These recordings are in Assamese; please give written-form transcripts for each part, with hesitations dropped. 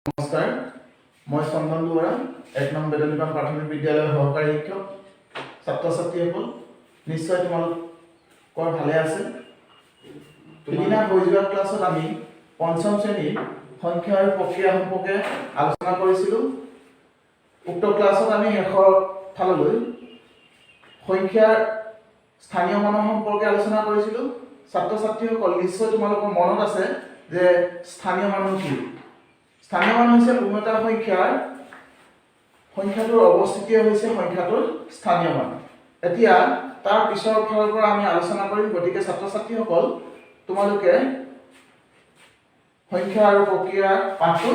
নমস্কাৰ, মই চন্দন দুৱৰা, ১ নং বেদনীপান প্ৰাথমিক বিদ্যালয়ৰ সহকাৰী শিক্ষক। ছাত্ৰ ছাত্ৰীসকল, নিশ্চয় তোমালোকৰ ভালে আছে। সিদিনা হৈ যোৱা ক্লাছত আমি পঞ্চম শ্ৰেণীৰ সংখ্যা আৰু প্ৰক্ৰিয়া সম্পৰ্কে আলোচনা কৰিছিলোঁ। উক্ত ক্লাছত আমি শেষৰ ফাললৈ সংখ্যাৰ স্থানীয় মানৰ সম্পৰ্কে আলোচনা কৰিছিলোঁ। ছাত্ৰ ছাত্ৰীসকল, নিশ্চয় তোমালোকৰ মনত আছে যে স্থানীয় মান কি? স্থানীয় মান হৈছে কোনো এটা সংখ্যাটোৰ অৱস্থিতি হৈছে সংখ্যাটোৰ স্থানীয় মান। এতিয়া তাৰ পিছৰ ফালৰ পৰা আমি আলোচনা কৰিম। গতিকে ছাত্ৰ ছাত্ৰীসকল, তোমালোকে সংখ্যা আৰু প্ৰক্ৰিয়া পাঠটো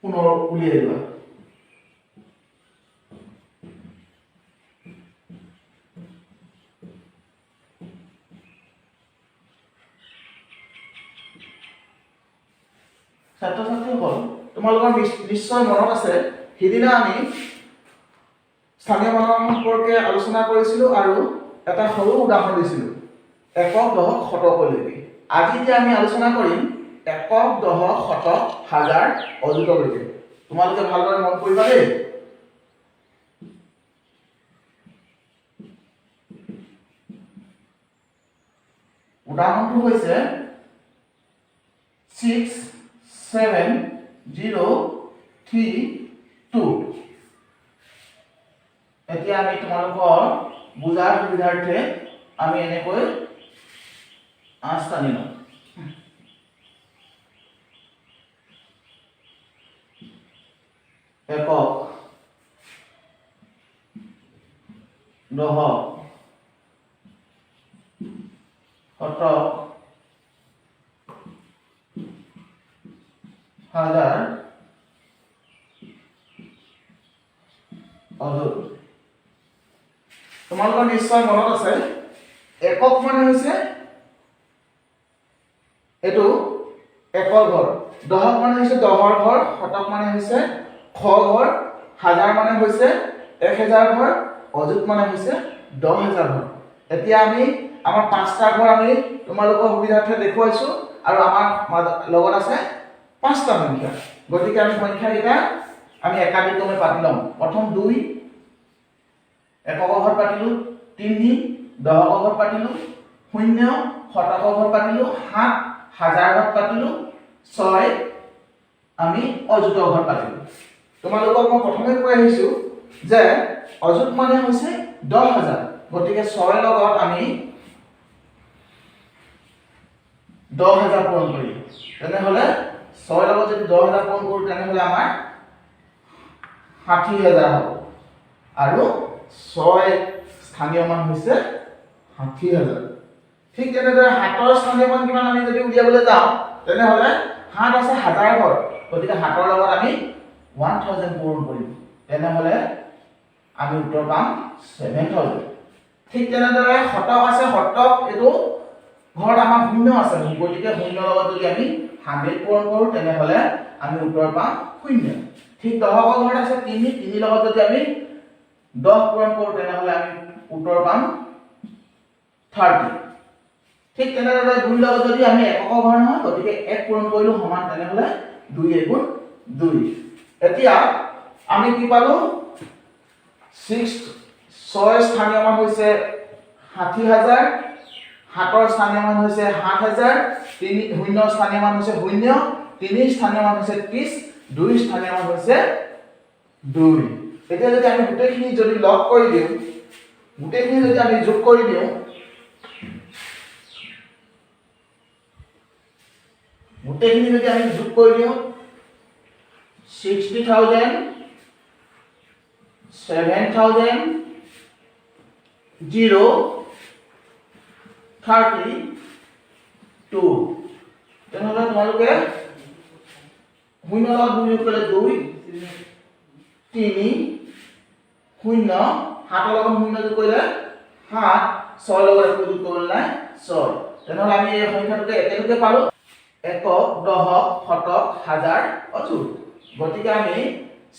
পুনৰ উলিয়াই লোৱা। ছাত্ৰ ছাত্ৰীসকল, তোমালোকৰ নিশ্চয় মনত আছে সিদিনা আমি স্থানীয় মানৰ সম্পৰ্কে আলোচনা কৰিছিলোঁ আৰু এটা সৰু উদাহৰণ দিছিলোঁ একক, দশক, শতকলৈকে। আজি এতিয়া আমি আলোচনা কৰিম একক, দশক, শতক, হাজাৰ, অযুতলৈকে। তোমালোকে ভালদৰে মন কৰিবা দেই। উদাহৰণটো হৈছে 67032। এতিয়া আমি তোমালোকৰ বুজাৰ সুবিধাৰ্থে আমি এনেকৈ 8টা নিম। একক, দশক, শতক, হাজাৰ, অযুত। তোমালোকৰ নিশ্চয় মনত আছে একক মানে হৈছে এইটো একৰ ঘৰ, দশক মানে হৈছে দহৰ ঘৰ, শতক মানে হৈছে শ ঘৰ, হাজাৰ মানে হৈছে 1000 ঘৰ, অযুত মানে হৈছে 10000 ঘৰ। এতিয়া আমি আমাৰ 5টা ঘৰ আমি তোমালোকৰ সুবিধাৰ্থে দেখুৱাইছো আৰু আমাৰ লগত আছে 5টা সংখ্যা। গতিকে আমি সংখ্যাকেইটা আমি একাধিক্ৰমে পাতি লওঁ। প্ৰথম 2 এককৰ ঘৰ পাতিলো, 3 দশকৰ ঘৰ পাতিলো, 0 শতকৰ ঘৰ পাতিলো, 7 হাজাৰ ঘৰ পাতিলো, 6 আমি অযুতৰ ঘৰ পাতিলো। তোমালোকক মই প্ৰথমে কৈ আহিছো যে অযুত মানে হৈছে 10000। গতিকে 6 লগত আমি 10000 পূৰণ কৰিম। তেনেহলে 6 লগত যদি 10000 পূৰণ কৰো তেনেহলে আমাৰ 60000 হ'ব। আৰু 6 স্থানীয় মান হৈছে 60000। ঠিক তেনেদৰে 7ৰ স্থানীয় মান কিমান আমি যদি উলিয়াবলৈ যাওঁ তেনেহলে 7 আছে হাজাৰ ঘৰ। গতিকে 7ৰ লগত আমি 1000 পূৰণ কৰিম। তেনেহলে আমি উত্তৰ পাম 7000। ঠিক তেনেদৰে শতক আছে, শতক এইটো ঘৰত আমাৰ 0 আছে। গতিকে 0 লগত যদি আমি 100 পূৰণ কৰো তেনেহলে আমি উত্তৰ পাম 0। ঠিক দশকৰ ঘৰত আছে 3 লগত যদি আমি 10 পূৰণ কৰো তেনেহলে আমি উত্তৰ পাম 30। ঠিক তেনেদৰে 2 লগত যদি আমি এককৰ ঘৰ নহয়, গতিকে 1 পূৰণ কৰিলো সমান, তেনেহলে 2 × 2। এতিয়া আমি কি পালো 6 স্থানীয় মান হৈছে 60000, 7ৰ স্থানীয় মান হৈছে 7000, 0 স্থানীয় মান হৈছে 0, 3 স্থানীয় মান হৈছে 30, 2 স্থানীয় মান হৈছে 2। এতিয়া যদি আমি গোটেইখিনি যদি লগ কৰি দিওঁ, গোটেইখিনি যদি আমি যোগ কৰি দিওঁ, গোটেইখিনি যদি আমি যোগ কৰি দিওঁ 60000, 7000, 0, 32। তেনেহলে তোমালোকে 0 লগত 2 যোগ কৰিলে 2, 3, 0, 7 লগত 0 যোগ কৰিলে 7, 6 লগত 1 যোগ কৰিলে নাই 6। তেনেহলে আমি এই সংখ্যাটোকে একেলগে পালো একক, দশক, শতক, হাজাৰ, অযুত। গতিকে আমি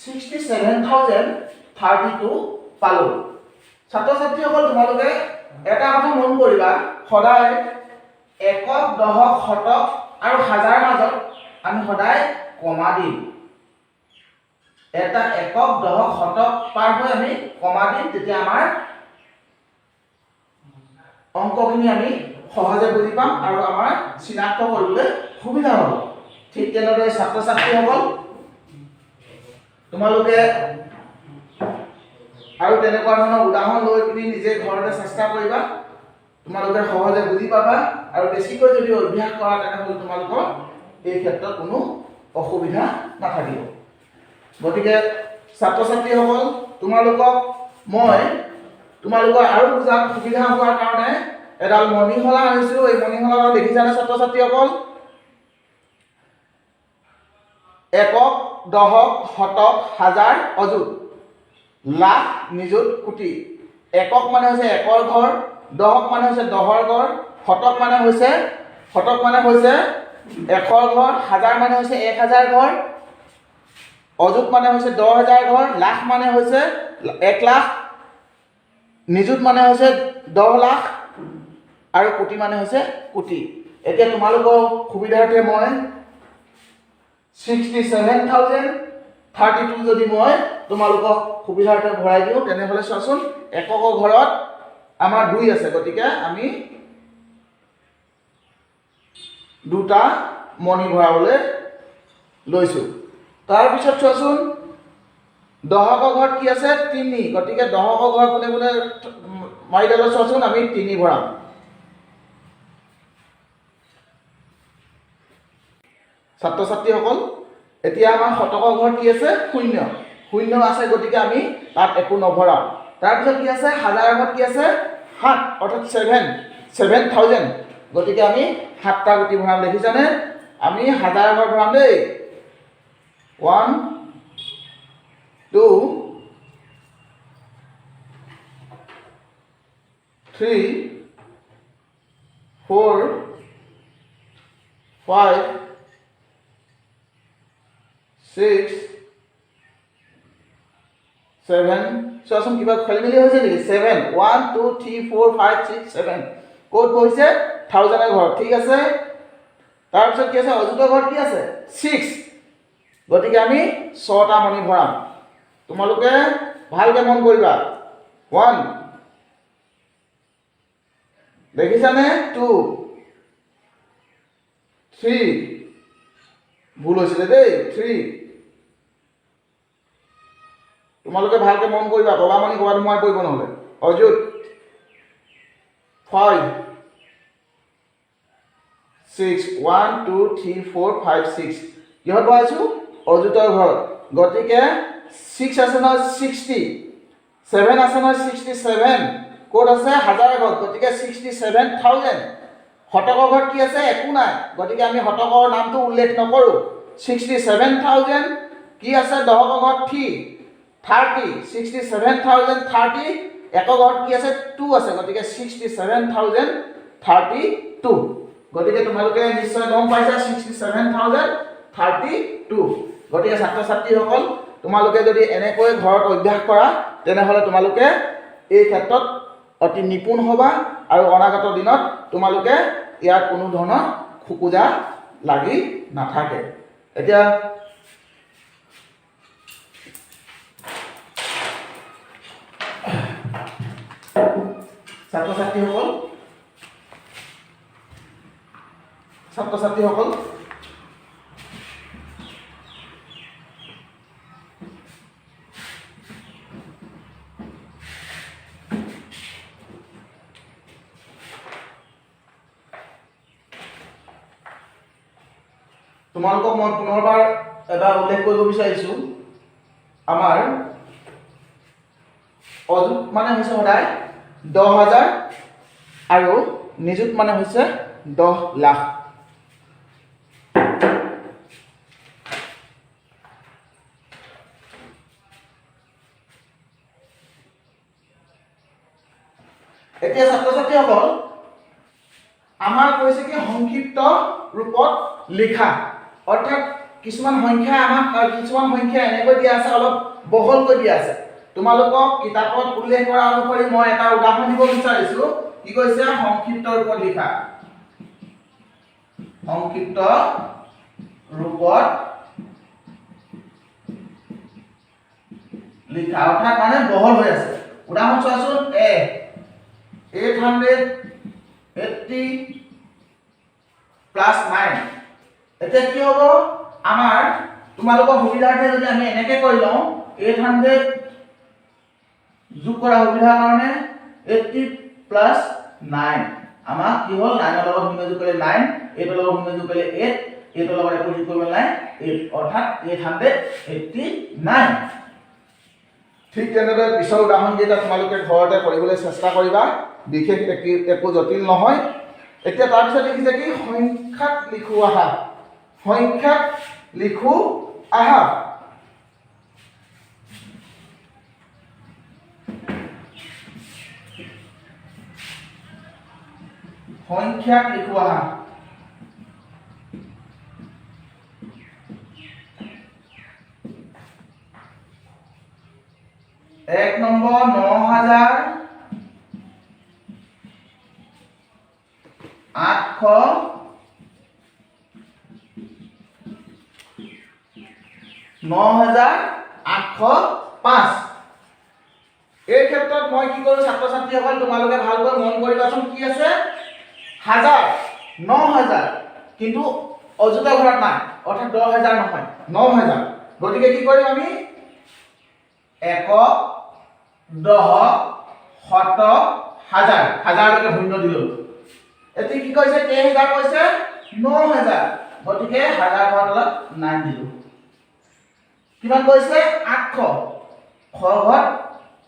67032 পালো। ছাত্ৰ ছাত্ৰীসকল, তোমালোকে এটা কথা মন কৰিবা, সদায় একক, দশক, শতক আৰু হাজাৰ মাজত আমি সদায় কমা দিম, এটা একক দশক শতক পাৰ হৈ আমি কমা দিম, তেতিয়া আমাৰ অংকখিনি আমি সহজে বুজি পাম আৰু আমাৰ চিনাক্ত কৰিবলৈ সুবিধা হ'ব। ঠিক তেনেদৰে ছাত্ৰ ছাত্ৰীসকল তোমালোকে আৰু তেনেকুৱা ধৰণৰ উদাহৰণ লৈ পিনি নিজে ঘৰতে চেষ্টা কৰিবা, তোমালোকে সহজে বুজি পাবা আৰু বেছিকৈ যদি অভ্যাস কৰা তেনেহ'লে তোমালোকৰ এই ক্ষেত্ৰত কোনো অসুবিধা নাথাকিব। গতিকে ছাত্ৰ ছাত্ৰীসকল তোমালোকক মই তোমালোকৰ আৰু বুজাত সুবিধা হোৱাৰ কাৰণে এডাল মণিশলা আনিছোঁ। এই মণিশলাটো দেখিছানে ছাত্ৰ ছাত্ৰীসকল? একক, দশক, শতক, হাজাৰ, অযুত, লাখ, নিযুত, কোটি। একক মানে হৈছে একৰ ঘৰ, দশক মানে হৈছে দহৰ ঘৰ, শতক মানে হৈছে এশৰ ঘৰ, হাজাৰ মানে হৈছে 1000 ঘৰ, অযুত মানে হৈছে 10000 ঘৰ, লাখ মানে হৈছে 1 লাখ, নিযুত মানে হৈছে 10 লাখ আৰু কোটি মানে হৈছে কোটি। এতিয়া তোমালোকৰ সুবিধাৰ্থে মই 67,032 যদি মই তোমালোকক সুবিধাৰ্থে ভৰাই দিওঁ তেনেহ'লে চোৱাচোন, একক ঘৰত আমাৰ 2 আছে, গতিকে আমি দুটা মণি ভৰাবলৈ লৈছোঁ। তাৰপিছত চোৱাচোন, দশকৰ ঘৰত কি আছে? 3, গতিকে দশকৰ ঘৰ কোনে কোনে মাৰি দিলে চোৱাচোন, আমি 3 ভৰাম। ছাত্ৰ ছাত্ৰীসকল এতিয়া আমাৰ শতকৰ ঘৰত কি আছে? 0 আছে, গতিকে আমি তাত একো নভৰাম। তাৰপিছত কি আছে? হাজাৰৰ ঘৰত কি আছে? 7, অৰ্থাৎ 7,000, গতিকে আমি 7টা গুটি ভৰাম। দেখিছানে? আমি হাজাৰৰ ঘৰত ভৰাম দেই। 1 2 3 4 5 6 7, চোৱাচোন কিবা খেলি মেলি হৈছে নেকি? 7, 1 2 3 4 5 6 7, ক'ত বহিছে? 1000ৰ ঘৰত, ঠিক আছে। তাৰপিছত কি আছে? অযুতৰ ঘৰত কি আছে? 6, গতিকে আমি 6টা মণি ভৰাম। তোমালোকে ভালকে মন কৰিবা। 1, দেখিছানে? 2 3, ভুল হৈছিলে দেই, 3, তোমালোকে ভালকে মন কৰিবা, বগা মণি ক'ৰবাত সোমাই পৰিব নহ'লে। অযুত 5 6, 1 2 3 4 5 6, কিহত বহাইছোঁ? অযুতৰ ঘৰত, গতিকে 6 আছে নহয় 60, 7 আছে নহয় 67, ক'ত আছে? হাজাৰৰ ঘৰত, গতিকে 67,000। শতকৰ ঘৰত কি আছে? একো নাই, গতিকে আমি শতকৰ নামটো উল্লেখ নকৰোঁ। 67,000 কি আছে? দশকৰ ঘৰত 30, 67,030, একৰ ঘৰত কি আছে? 2 আছে, গতিকে 67,032, গতিকে তোমালোকে নিশ্চয় গম পাইছা 67,032। গতিকে ছাত্ৰ ছাত্ৰীসকল তোমালোকে যদি এনেকৈ ঘৰত অভ্যাস কৰা তেনেহ'লে তোমালোকে এই ক্ষেত্ৰত অতি নিপুণ হ'বা আৰু অনাগত দিনত তোমালোকে ইয়াত কোনো ধৰণৰ খোকোজা লাগি নাথাকে। এতিয়া ছাত্ৰ ছাত্ৰীসকল তোমালোকক মই পুনৰবাৰ এবাৰ উল্লেখ কৰিব বিচাৰিছোঁ, আমাৰ অযুত মানে হৈছে সদায় 10,000 আৰু নিযুত মানে হৈছে 10 লাখ। এতিয়া ছাত্ৰ ছাত্ৰীসকল আমাৰ কৈছে কি সংক্ষিপ্ত ৰূপত লিখা, অৰ্থাৎ কিছুমান সংখ্যা এনেকৈ দিয়া আছে, অলপ বহলকৈ দিয়া আছে। তোমালোকক কিতাপত উল্লেখ কৰা অনুসৰি মই এটা উদাহৰণ দিব বিচাৰিছোঁ। কি কৈছে? সংক্ষিপ্ত ৰূপত লিখা, সংক্ষিপ্ত ৰূপত লিখা অৰ্থাৎ মানে বহল হৈ আছে উদাহৰণ চোৱাচোন 880 প্লাছ 9 এতিয়া কি হ'ব আমাৰ তোমালোকৰ সুবিধাৰ্থে যদি আমি এনেকৈ কৰি লওঁ 800 যোগ কৰা সুবিধাৰ কাৰণে 80 প্লাছ 9 আমাৰ কি হ'ল 9 ৰ লগত 0 যোগ কৰিলে 9 8 ৰ লগত 0 যোগ কৰিলে 8 8 ৰ লগত একো যোগ কৰিব নাই 8 অৰ্থাৎ 889 ঠিক তেনেদৰে পিছৰ উদাহৰণকেইটা তোমালোকে ঘৰতে কৰিবলৈ চেষ্টা কৰিবা বিশেষ একো জটিল নহয় এতিয়া তাৰপিছত লিখিছে কি সংখ্যাত লিখো আহা সংখ্যাত লিখো আহা সংখ্যাত লিখো আহা এক নম্বৰ 9805 এই ক্ষেত্ৰত মই কি কৰো ছাত্ৰ ছাত্ৰীসকল তোমালোকে ভালকৈ মন কৰিবাচোন কি আছে হাজাৰ 9000 কিন্তু অযুত ঘৰত নাই অৰ্থাৎ 10000 নহয় 9000 গতিকে কি কৰিম আমি একক দহক শতক হাজাৰ হাজাৰলৈকে শূন্য দিলো এতিয়া কি কৈছে কেইহাজাৰ কৈছে 9000 গতিকে হাজাৰ ঘৰ তলত 9 দিলো কিমান কৈছে 800 খ ঘৰ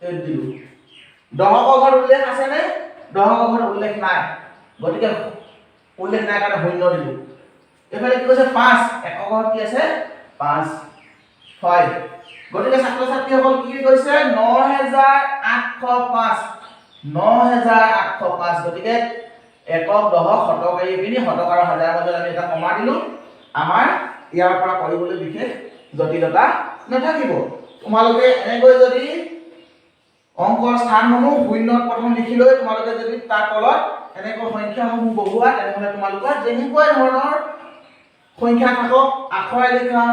8 দিলো দহক ঘৰ উল্লেখ আছে নে দহক ঘৰ উল্লেখ নাই গতিকে উল্লেখ নাই কাৰণে শূন্য দিলো এফালে কি কৈছে 5 একক ঘৰ কি আছে 5 6 গতিকে ছাত্ৰ ছাত্ৰীসকল কি কৈছে 9805 9805 গতিকে একক দহক শতক এই পিনি শতক আৰু হাজাৰ মাজত আমি এটা কমা দিলো আমাৰ ইয়াৰ পৰা কৰিবলৈ বিশেষ জটিলতা নাথাকিব তোমালোকে এনেকৈ যদি অংকৰ স্থানসমূহ শূন্যত প্ৰথম লিখি লৈ তোমালোকে যদি তাৰ তলত এনেকৈ সংখ্যাসমূহ বহুৱা তেনেহ'লে তোমালোকৰ যেনেকুৱা ধৰণৰ সংখ্যা থাকক আখৰে লিখাৰ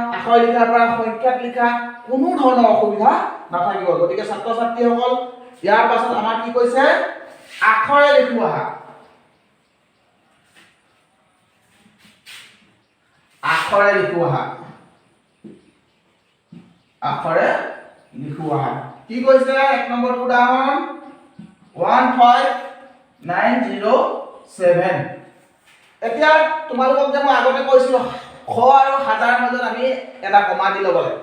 পৰা সংখ্যাত লিখা কোনো ধৰণৰ অসুবিধা নাথাকিব গতিকে ছাত্ৰ ছাত্ৰীসকল ইয়াৰ পাছত আমাৰ কি কৈছে আখৰে লিখো আহা আখৰে লিখো আহা আখৰে লিখো আহা কি কৈছে এক নম্বৰ উদাহৰণ 15907 এতিয়া তোমালোকক যে মই আগতে কৈছিলো খ আৰু হাজাৰ মাজত আমি এটা কমা দি ল'ব লাগে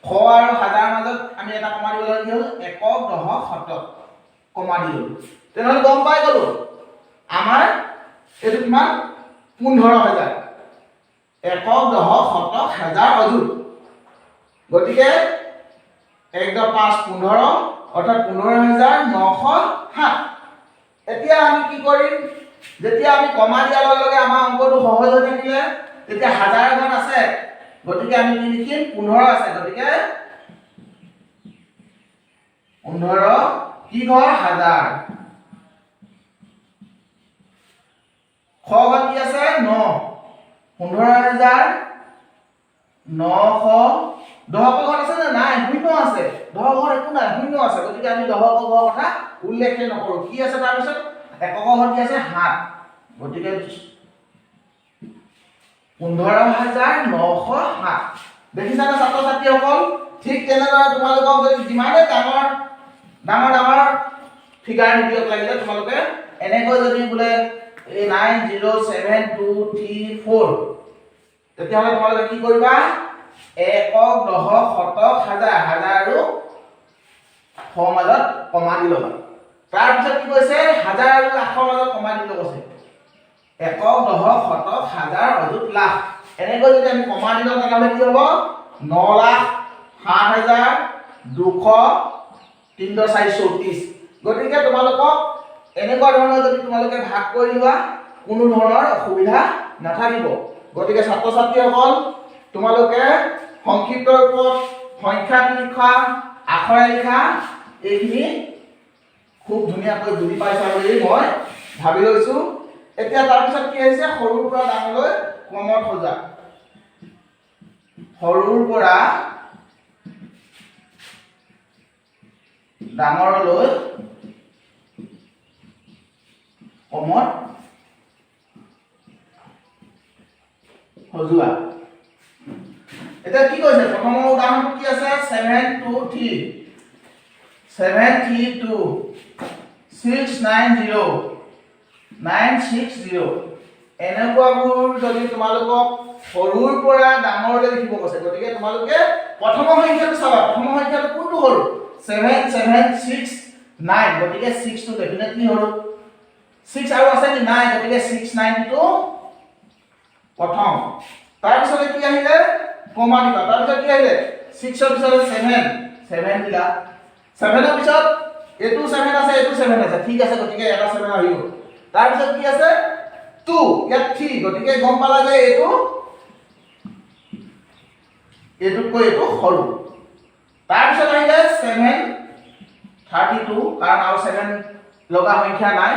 খ আৰু হাজাৰ মাজত আমি এটা কমা দিব লাগে কি হ'ল একক দহক শতক কমা দি ল'লো তেনেহ'লে গম পাই গ'লো আমাৰ এইটো কিমান 15000 একক দহক শতক হাজাৰ অযুত গতিকে 1 10 5 15 অৰ্থাৎ 15907 এতিয়া আমি কি কৰিম যেতিয়া আমি কমা দিয়াৰ লগে লগে আমাৰ অংকটো সহজ হৈ থাকিলে তেতিয়া হাজাৰ ঘন আছে গতিকে আমি কি লিখিম 15 আছে গতিকে 15 কি ঘৰ হাজাৰ খ ঘন কি আছে 9 15900 দহক ঘৰ আছে নে নাই শূন্য আছে দহক ঘৰ একো নাই শূন্য আছে গতিকে আমি দহক ঘৰ কথা উল্লেখ নকৰো কি আছে তাৰ পিছত একক ঘৰ কি আছে 7 গতিকে 15907 দেখিছা না ছাত্ৰ ছাত্ৰীসকল ঠিক তেনেদৰে তোমালোকক যদি যিমানে ডাঙৰ ফিগাৰ নিদিয়ক লাগিলে তোমালোকে এনেকৈ যদি বোলে 90723 তেতিয়াহ'লে তোমালোকে কি কৰিবা একক দহক শতক হাজাৰ হাজাৰ আৰু শ মাজত কমা দি ল'বা তাৰপিছত কি কৈছে হাজাৰ আৰু লাখৰ মাজত কমা দি ল'ব কৈছে একক দহক শতক হাজাৰ অযুত লাখ এনেকৈ যদি আমি কমা দি লওঁ তেতিয়াহ'লে কি হ'ব 9,07,200 3,434 গতিকে তোমালোকক এনেকুৱা ধৰণৰ যদি তোমালোকে ভাগ কৰি লোৱা কোনো ধৰণৰ অসুবিধা নাথাকিব গতিকে ছাত্ৰ ছাত্ৰীসকল তোমালোকে সংক্ষিপ্ত ৰূপত সংখ্যাত লিখা আখৰে লিখা এইখিনি খুব ধুনীয়াকৈ বুজি পাইছা বুলি মই ভাবি লৈছো এতিয়া তাৰপিছত কি হৈছে সৰুৰ পৰা ডাঙৰলৈ ক্ৰমত সজা সৰুৰ পৰা ডাঙৰলৈ কমত সজোৱা। এতিয়া কি কৈছে প্ৰথমৰ উদাহৰণটো কি আছে 723 732 690 960 এনেকুৱাবোৰ যদি তোমালোকক সৰুৰ পৰা ডাঙৰলৈ লিখিব কৈছে গতিকে তোমালোকে প্ৰথমৰ সংখ্যাটো চাবা প্ৰথমৰ সংখ্যাটো কোনটো সৰু 7769 গতিকে 6 টো ডেফিনেটলি সৰু 6 আৰু আছে কি নাই গতিকে 690 টো প্ৰথম তাৰ পিছতে কি আহিলে কমা দিবা তাৰ পিছত কি আহিলে 6 ৰ পিছতে 7 দিলা 7 ৰ পিছত এটো 7 আছে এটো 7 আছে ঠিক আছে গতিকে এটা 7 আহিব তাৰ পিছত কি আছে 2 ইয়াত 3 গতিকে গম পালা যে এটোকৈ এটো সৰু তাৰ পিছত আহিলে 732 কাৰণ আৰু 7 লগা সংখ্যা নাই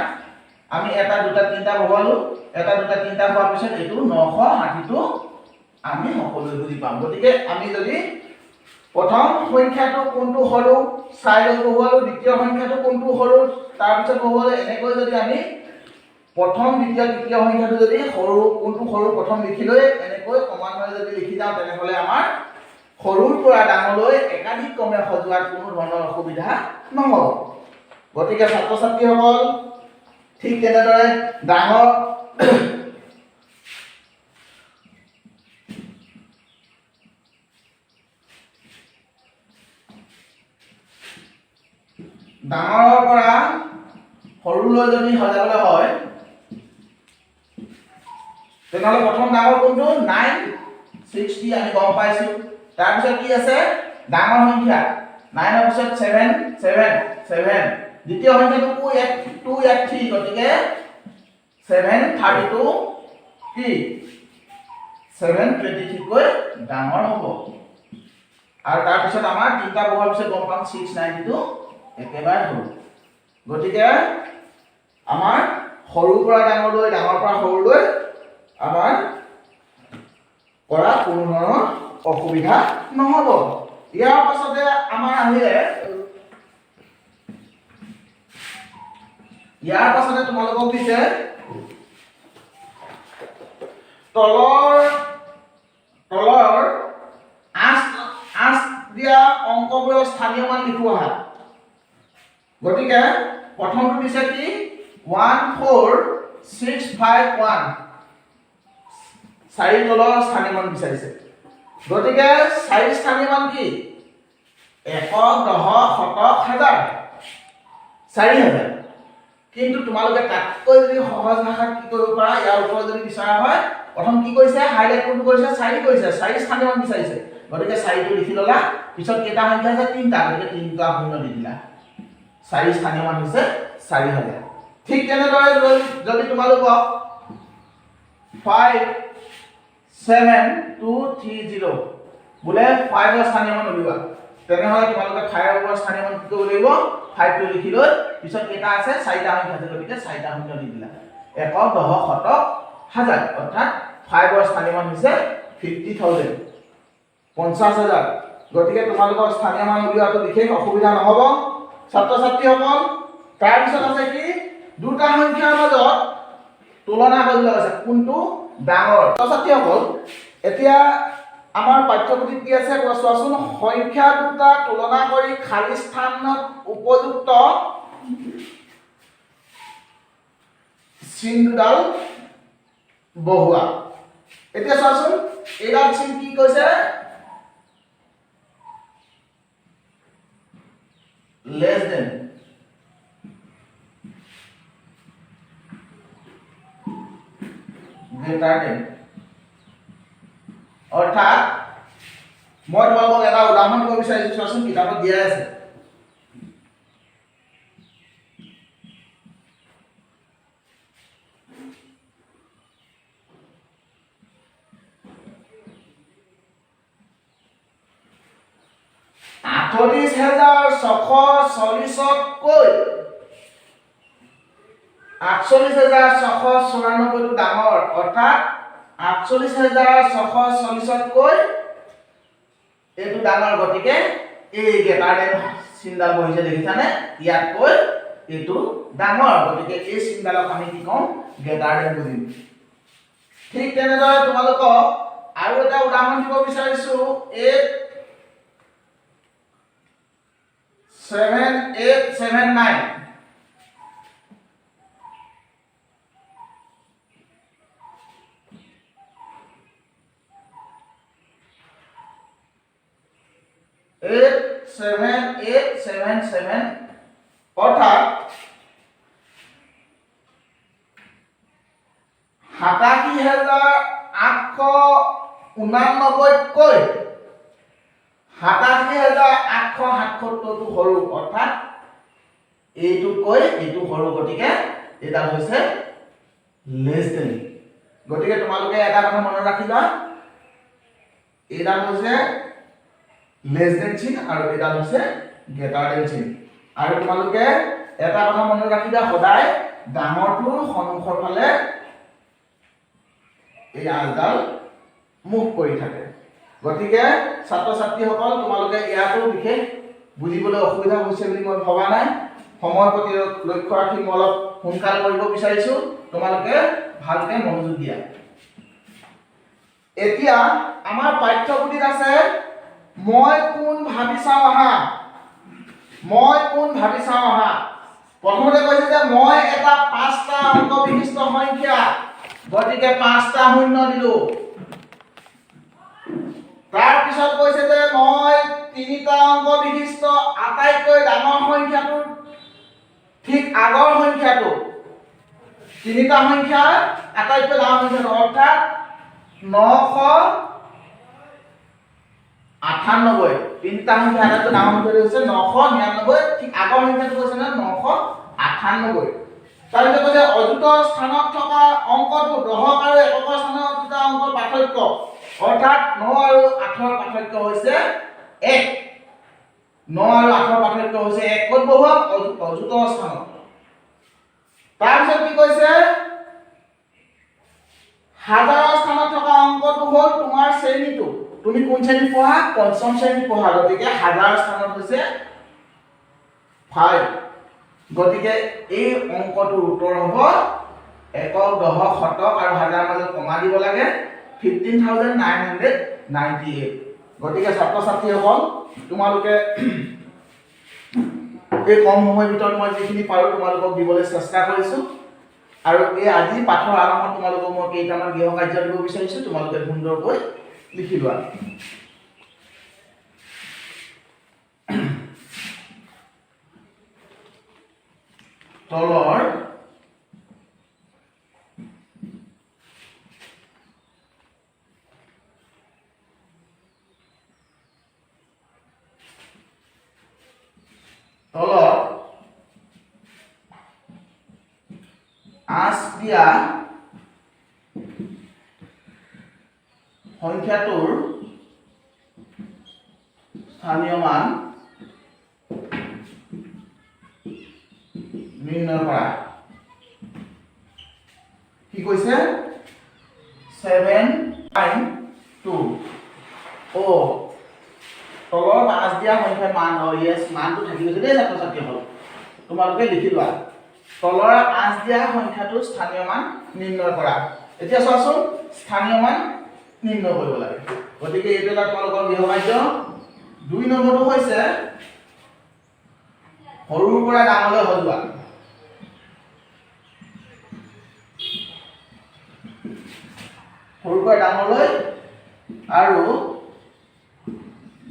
আমি এটা দুটা তিনটা বহালো এটা দুটা তিনটা হোৱাৰ পিছত এটো 960 টো আমি সকলোৱে বুজি পাম গতিকে আমি যদি প্ৰথম সংখ্যাটো কোনটো সৰু চাই লৈ বহুৱালো দ্বিতীয় সংখ্যাটো কোনটো সৰু তাৰ পিছত বহুৱালে এনেকৈ যদি আমি প্ৰথম দ্বিতীয় তৃতীয় সংখ্যাটো যদি সৰু কোনটো সৰু প্ৰথম লিখি লৈ এনেকৈ ক্ৰমান্বয়ে যদি লিখি যাওঁ তেনেহলে আমাৰ সৰুৰ পৰা ডাঙৰলৈ একাধিক ক্ৰমে সজোৱাত কোনো ধৰণৰ অসুবিধা নহব গতিকে ছাত্ৰ ছাত্ৰীসকল ঠিক তেনেদৰে ডাঙৰ ডাঙৰৰ পৰা সৰুলৈ যদি সজাবলৈ হয় তেনেহলে প্ৰথম ডাঙৰ কোনটো 960 আমি গম পাইছো তাৰ পিছত কি আছে ডাঙৰ সংখ্যা 9 ৰ পিছত 7 দ্বিতীয় সংখ্যাটো 283 গতিকে 732 কি 723 কৈ ডাঙৰ হ'ব আৰু তাৰ পিছত আমাৰ তিনটা বহাৰ পিছত গম পাম 692 একেবাৰে সৰু গতিকে আমাৰ সৰুৰ পৰা ডাঙৰলৈ ডাঙৰ পৰা সৰুলৈ আমাৰ কৰা কোনো ধৰণৰ অসুবিধা নহব ইয়াৰ পাছতে আমাৰ আহিলে ইয়াৰ পাছতে তোমালোকক দিছে তলৰ আঠ দিয়া অংকবোৰৰ স্থানীয় মান লিখোৱা গতিকে প্ৰথমটো দিছে কি 14651 চাৰি তলৰ স্থানীয় মান বিচাৰিছে গতিকে চাৰি স্থানীয় মান কি 1 10 শতক হাজাৰ 4000 কিন্তু তোমালোকে তাতকৈ যদি সহজ ভাষাত কি কৰিব পাৰা ইয়াৰ ওপৰত যদি বিচাৰা হয় প্ৰথম কি কৰিছে হাইলাইট কোনটো কৰিছে 4 কৰিছে 4 স্থানীয় মান বিচাৰিছে গতিকে 4 টো লিখি ললা পিছত কেইটা সংখ্যা আছে 3টা গতিকে 3টা শূন্য দি দিলা 4 স্থানীয় মান হৈছে 4000 ঠিক তেনেদৰে যদি তোমালোকক 57230 বোলে 5 ৰ স্থানীয় মান উলিওৱা তেনেহলে তোমালোকে 5 ৰ স্থানীয় মান কি কৰিব লাগিব 5 টো লিখি লৈ পিছত কেইটা আছে 4টা সংখ্যা আছে গতিকে 4টা শূন্য দি দিলা 1 10 শতক হাজাৰ অৰ্থাৎ 5 ৰ স্থানীয় মান হৈছে 50000 50000 গতিকে তোমালোকৰ স্থানীয় মান উলিওৱাটো বিশেষ অসুবিধা নহব ছাত্ৰ ছাত্ৰীসকল তাৰ পিছত আছে কি দুটা সংখ্যাৰ মাজত তুলনা কৰিবলৈ আছে কোনটো ডাঙৰ ছাত্ৰ ছাত্ৰীসকল এতিয়া আমাৰ পাঠ্যপুথিত কি আছে চোৱাচোন সংখ্যা দুটা তুলনা কৰি খালী স্থানত উপযুক্ত চিন দুডাল বহুৱা এতিয়া চোৱাচোন এইডাল চিন কি কৈছে less than greater than অৰ্থাৎ মই তোমালোকক এটা উদাহৰণ দিব বিচাৰিছো চোৱাচোন কিতাপত দিয়া আছে $38,640 কৈ 48,694 ডাঙৰ অৰ্থাৎ 48,640 কৈ এইটো ডাঙৰ গতিকে এই গ্ৰেটাৰ দেন চিনডাল বহিছে দেখিছানে ইয়াতকৈ এইটো ডাঙৰ গতিকে এই চিনডালক আমি কি কম গ্ৰেটাৰ দেন বুজিম ঠিক তেনেদৰে তোমালোকক আৰু এটা উদাহৰণ দিব বিচাৰিছো 87879 87877 অৰ্থাৎ 87,889 কৈ 87,877 টো সৰু অৰ্থাৎ এইটোকৈ এইটো সৰু গতিকে এটা হৈছে লেছ দেন গতিকে তোমালোকে এটা কথা মনত ৰাখিবা এটা হৈছে লেছ দেন চিন আৰু এটা হৈছে গ্ৰেটাৰ দেন চিন আৰু তোমালোকে এটা কথা মনত ৰাখিবা সদায় ডাঙৰটোৰ সন্মুখৰ ফালে এই আলডাল মুখ কৰি থাকে গতিকে ছাত্ৰ ছাত্ৰীসকল তোমালোকে ইয়াতো বিশেষ বুজিবলৈ অসুবিধা হৈছে বুলি মই ভবা নাই সময় প্ৰতি লক্ষ্য ৰাখি মই অলপ সোনকাল কৰিব বিচাৰিছো তোমালোকে ভালকে মনোযোগ দিয়া এতিয়া আমাৰ পাঠ্যপুথিত আছে মই কোন ভাবি চাও আহা প্ৰথমতে কৈছে যে মই এটা 5টা অংক বিশিষ্ট সংখ্যা গতিকে 5টা শূন্য দিলো তাৰ পিছত কৈছে যে মই 3টা অংক বিশিষ্ট আটাইতকৈ ডাঙৰ সংখ্যাটো ঠিক আগৰ সংখ্যাটো 3টা সংখ্যা আটাইতকৈ ডাঙৰ সংখ্যাটো অৰ্থাৎ 998 3টা সংখ্যা আটাইতকৈ ডাঙৰ সংখ্যাটো হৈছে 999 ঠিক আগৰ সংখ্যাটো কৈছে না 998 তাৰপিছত কৈছে অযুত স্থানত থকা অংকটো দশক আৰু একক স্থানত দুটা অংকৰ পাৰ্থক্য অৰ্থাৎ 9 আৰু 8 ৰ পাৰ্থক্য হৈছে 1 9 আৰু 8 ৰ পাৰ্থক্য হৈছে 1 ক'ত বহুৱাম অযুত স্থানত তাৰপিছত কি কৈছে হাজাৰৰ স্থানত থকা অংকটো হ'ল তোমাৰ শ্ৰেণীটো তুমি কোন শ্ৰেণীত পঢ়া পঞ্চম শ্ৰেণীত পঢ়া গতিকে হাজাৰৰ স্থানত হৈছে 5 গতিকে এই অংকটোৰ উত্তৰ হ'ব একক দশক শতক আৰু হাজাৰ মাজত কমা দিব লাগে 15,998 গতিকে ছাত্ৰ ছাত্ৰীসকল তোমালোকে এই কম সময়ৰ ভিতৰত মই যিখিনি পাৰো তোমালোকক দিবলৈ চেষ্টা কৰিছো আৰু এই আজি পাঠৰ আৰম্ভত তোমালোকক মই কেইটামান গৃহ কাৰ্য দিব বিচাৰিছো তোমালোকে সুন্দৰকৈ লিখি লোৱা তলৰ আঁচ দিয়া সংখ্যাটোৰ স্থানীয় মান নিৰ্ণয় কৰা কি কৈছে 7.2 ও তলৰ আঁচ দিয়া সংখ্যাৰ মান ইয়েস মানটো থাকি গৈছে দেই ছাত্ৰ ছাত্ৰীসকল তোমালোকে লিখি লোৱা তলৰ আঁচ দিয়া সংখ্যাটোৰ স্থানীয় মান নিৰ্ণয় কৰা এতিয়া চোৱাচোন স্থানীয় মান নিৰ্ণয় কৰিব লাগে গতিকে এইটো এটা তোমালোকৰ গৃহ কাৰ্য 2 নম্বৰটো হৈছে সৰুৰ পৰা ডাঙৰলৈ সজোৱা সৰুৰ পৰা ডাঙৰলৈ আৰু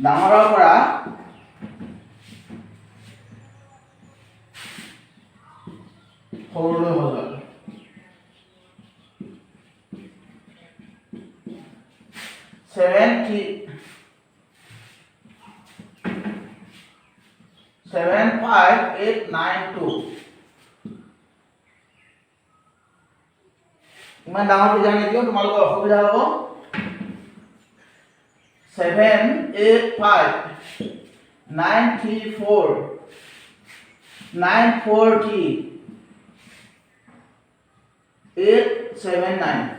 ডাঙৰৰ পৰা সৰুলৈ সজোৱা 75892 ইমান ডাঙৰ বুজা নিদিও তোমালোকৰ অসুবিধা হ'ব 785,934 943 879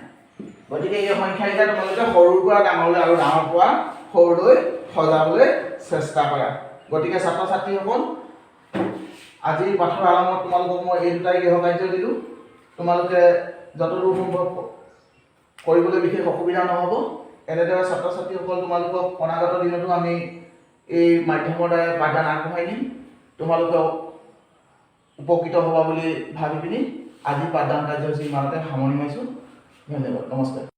গতিকে এই সংখ্যাকেইটা তোমালোকে সৰুৰ পৰা ডাঙৰলৈ আৰু ডাঙৰৰ পৰা সৰুলৈ সজাবলৈ চেষ্টা কৰা গতিকে ছাত্ৰ ছাত্ৰীসকল আজিৰ পাঠৰ আৰম্ভত তোমালোকক মই এই দুটাই গৃহকাৰ্য দিলোঁ। তোমালোকে যতদূৰ সম্ভৱ কৰিবলৈ বিশেষ অসুবিধা নহ'ব। এনেদৰে ছাত্ৰ ছাত্ৰীসকল তোমালোকক অনাগত দিনতো আমি এই মাধ্যমৰ দ্বাৰা পাঠদান আগবঢ়াই নিম। তোমালোকে উপকৃত হ'বা বুলি ভাবি পিনি আজি পাঠদান কাৰ্যসূচী ইমানতে সামৰণি মাৰিছোঁ। ধন্যবাদ, নমস্কাৰ।